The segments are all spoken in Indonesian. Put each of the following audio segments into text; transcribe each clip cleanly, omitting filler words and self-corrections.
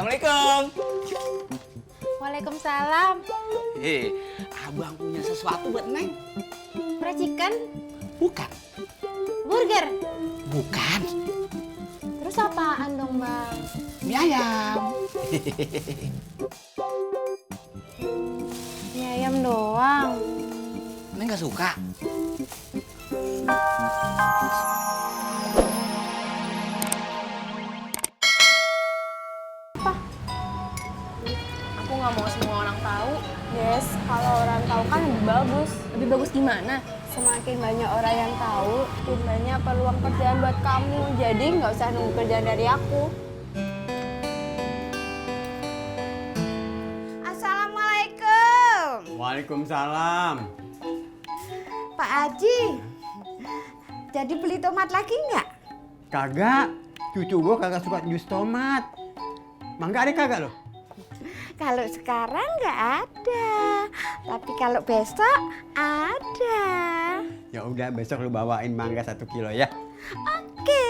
Assalamualaikum. Waalaikumsalam. Abang punya sesuatu buat Neng. Fried chicken? Bukan. Burger? Bukan. Terus apaan dong, Bang? Mie ayam. Mie ayam doang. Neng nggak suka? Aku nggak mau semua orang tahu. Yes, kalau orang tahu kan lebih bagus. Lebih bagus gimana? Semakin banyak orang yang tahu, semakin banyak peluang kerjaan buat kamu. Jadi nggak usah nunggu kerjaan dari aku. Assalamualaikum. Waalaikumsalam. Pak Haji, jadi beli tomat lagi nggak? Kagak, cucu gua kagak suka jus tomat. Mangga ada kagak loh? Kalau sekarang nggak ada, tapi kalau besok ada. Ya udah besok lu bawain mangga 1 kilo ya. Oke.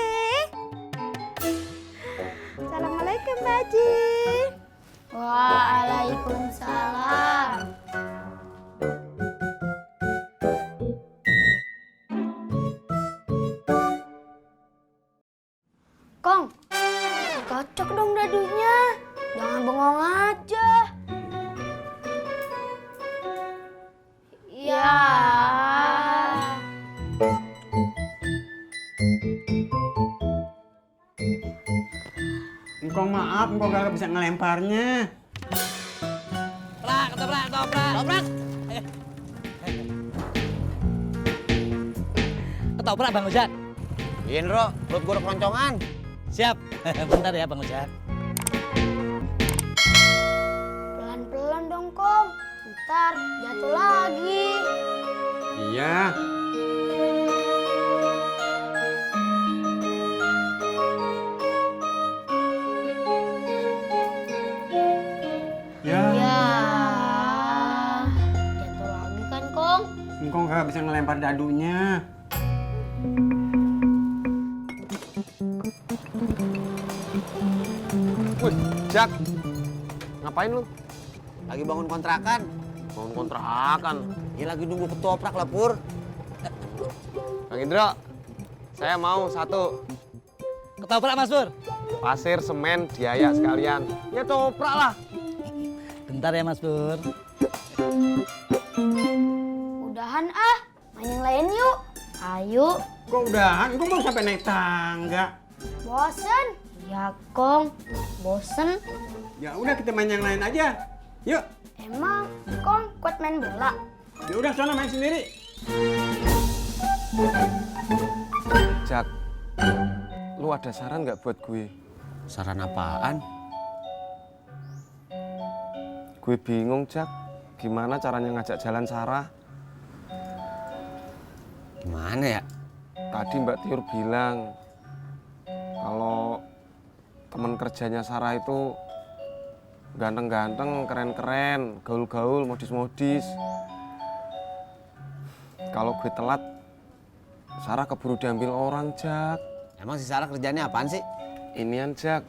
Assalamualaikum Pak Haji. Waalaikumsalam. Kong, kocok dong dadunya. Jangan bengong aja. Ya. Engkong maaf, engkong kagak bisa ngelemparnya. Ketoprak. Ketoprak Bang Ojak. Indro, perut gue udah keroncongan. Siap. Bentar ya Bang Ojak. Pelan-pelan dong, Kong. Ntar jatuh lagi. Iya. Ya, Ya. Jatuh lagi kan, Kong? engkong kagak bisa ngelempar dadunya. Wih, Jak. Ngapain lu? Lagi bangun kontrakan. Bangun kontrakan? Ya lagi nunggu ketoprak lah, Pur. Bang Indro, saya mau 1. Ketoprak Mas Pur. Pasir, semen, biaya sekalian. Ya toprak lah. Bentar ya Mas Pur. Udahan ah. Main yang lain yuk. Ayo. Kok udahan? Engkong mau sampai naik tangga. Bosen? Ya, Kong. Bosen? Ya udah kita main yang lain aja. Yuk. Emang Kong kuat main bola? Ya udah sana main sendiri. Jak, lu ada saran nggak buat gue? Saran apaan? Gue bingung, Jak. Gimana caranya ngajak jalan Sarah? Gimana ya? Tadi Mbak Tiur bilang kalau teman kerjanya Sarah itu ganteng-ganteng, keren-keren, gaul-gaul, modis-modis. Kalau gue telat, Sarah keburu diambil orang, Jak. Emang si Sarah kerjanya apaan sih? Inian, Jak.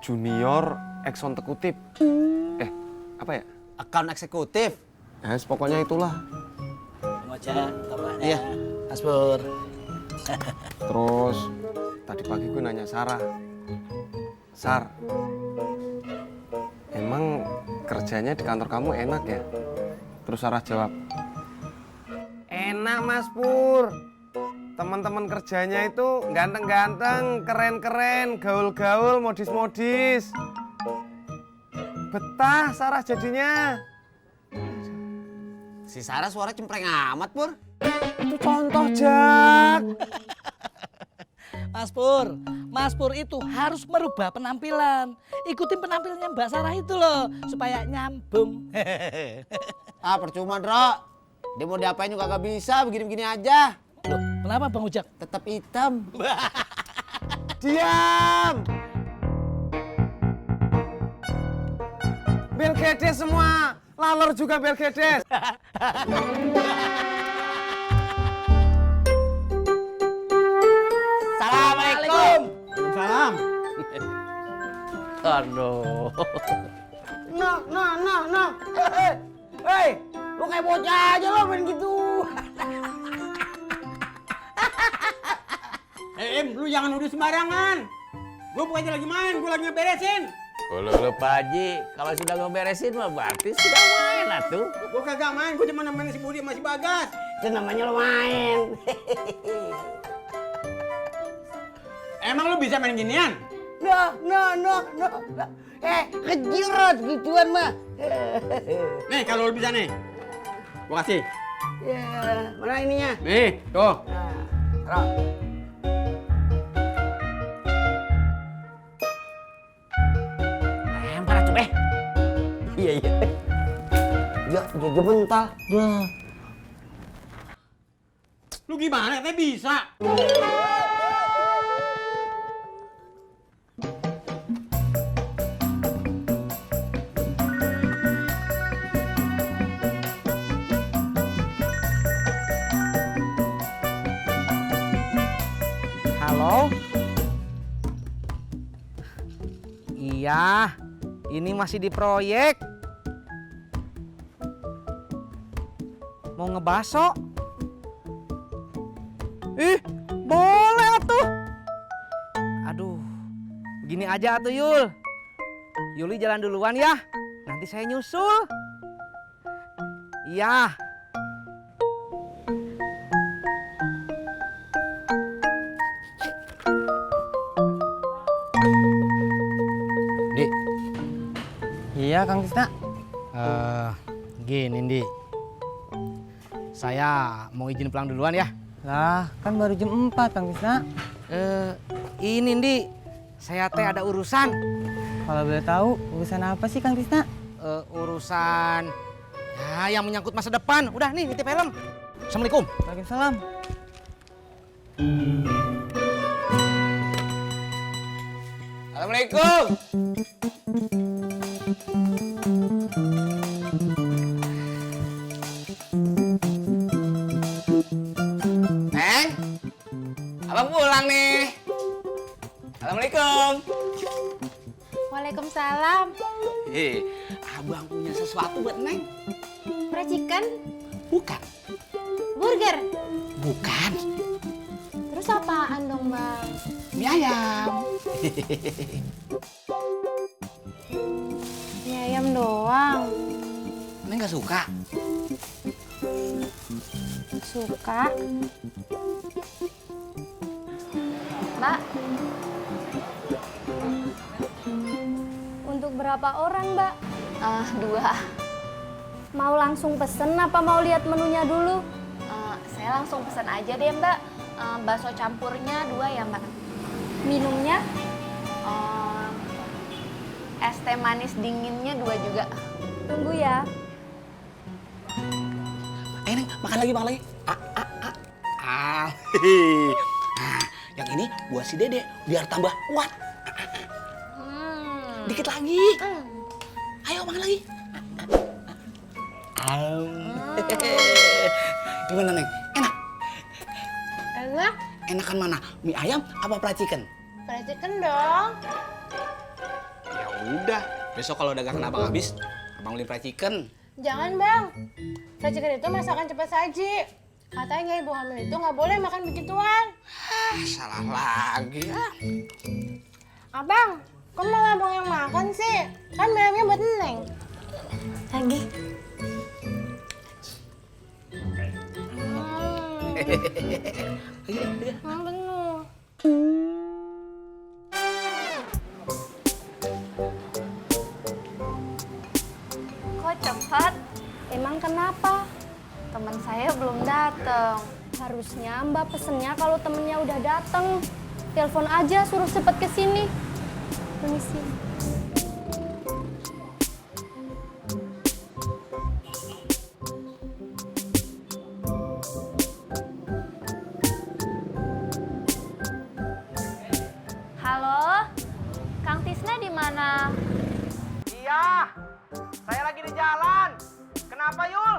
Junior eksekutif. Apa ya? Account eksekutif. Pokoknya itulah. Bang Ojak, ketopraknya. Iya. Mas Pur. Terus tadi pagi gue nanya Sarah, Sar, emang kerjanya di kantor kamu enak ya? Terus Sarah jawab, enak Mas Pur. Teman-teman kerjanya itu ganteng-ganteng, keren-keren, gaul-gaul, modis-modis. Betah Sarah jadinya. Si Sarah suara cempreng amat, Pur. Itu contoh, Jak. Mas Pur itu harus merubah penampilan. Ikutin penampilannya Mbak Sarah itu loh, supaya nyambung. Ah, percuma, Dro. Dia mau diapain juga gak bisa, begini-begini aja. Loh, kenapa Bang Ujak? Tetap hitam. Diam! Bel gedes semua, lalor juga bel gedes. Assalamualaikum. Salam. Aduh. Nah. Hei, lu kayak bocah aja lo main gitu. Lu jangan nuduh sembarangan. Gue bukannya lagi main, gue lagi ngeberesin. Lu Pak Haji, kalau sudah ngeberesin mah berarti sudah main atuh. Gue kagak main, gue cuma nemenin si Budi sama si Bagas. Itu namanya lo main. Emang lu bisa main ginian? No. Kejirat gituan mah. Nih, kalau lu bisa nih. Gue kasih. Ya, mana ininya? Nih, tuh. Taruh. Lempar atuh, Iya. Ya, jadi mental. Lu gimana? Katanya bisa. Halo? Iya, ini masih di proyek. Mau ngebaso? Ih, boleh atuh. Aduh, gini aja atuh Yul. Yuli jalan duluan ya, nanti saya nyusul. Iya. Dik. Iya, Kang Tisna. Gini, Di. Saya mau izin pulang duluan ya. Lah, kan baru jam 4, Kang Tisna. Ini, Di. Saya teh ada urusan. Kalau boleh tahu, urusan apa sih, Kang Tisna? Urusan ya yang menyangkut masa depan. Udah nih, nitip helm. Assalamualaikum. Waalaikumsalam. Assalamualaikum. Neng, abang pulang nih. Assalamualaikum. Waalaikumsalam. Abang punya sesuatu buat Neng. Fried chicken? Bukan. Burger? Bukan. Terus apaan dong, Bang? Mie ayam. Mie ayam doang. Neng nggak suka? Suka. Mbak. Untuk berapa orang, Mbak? 2. Mau langsung pesen apa mau lihat menunya dulu? Saya langsung pesen aja deh, Mbak. Bakso campurnya 2 ya, Mbak. Minumnya? Es teh manis dinginnya 2 juga. Tunggu ya. Neng, makan lagi. Nah, yang ini buat si Dede biar tambah kuat. Dikit lagi. Ayo makan lagi. Gimana, Neng? Enak? Enak? Enakan mana? Mie ayam apa fried chicken? Fried chicken dong. Ya udah, besok kalau dagangan abang habis, abang beli fried chicken. Jangan, Bang. Fried chicken itu masakan cepat saji. Katanya ibu hamil itu nggak boleh makan begituan. Salah lagi ya. Abang, kok malah abang yang makan sih? Kan ayamnya buat Neng. Lagi. Bener. Kok cepat? Emang kenapa? Teman saya belum datang. Harusnya Mbak pesennya kalau temennya udah datang. Telepon aja suruh cepet ke sini. Permisi. Halo, Kang Tisna di mana? Iya, saya lagi di jalan. Kenapa, Yul?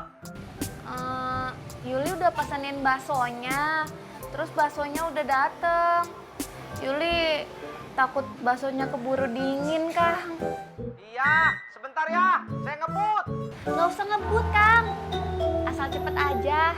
Yuli udah pesenin baksonya, terus baksonya udah dateng. Yuli takut baksonya keburu dingin, Kang. Iya, sebentar ya, saya ngebut. Nggak usah ngebut, Kang. Asal cepet aja.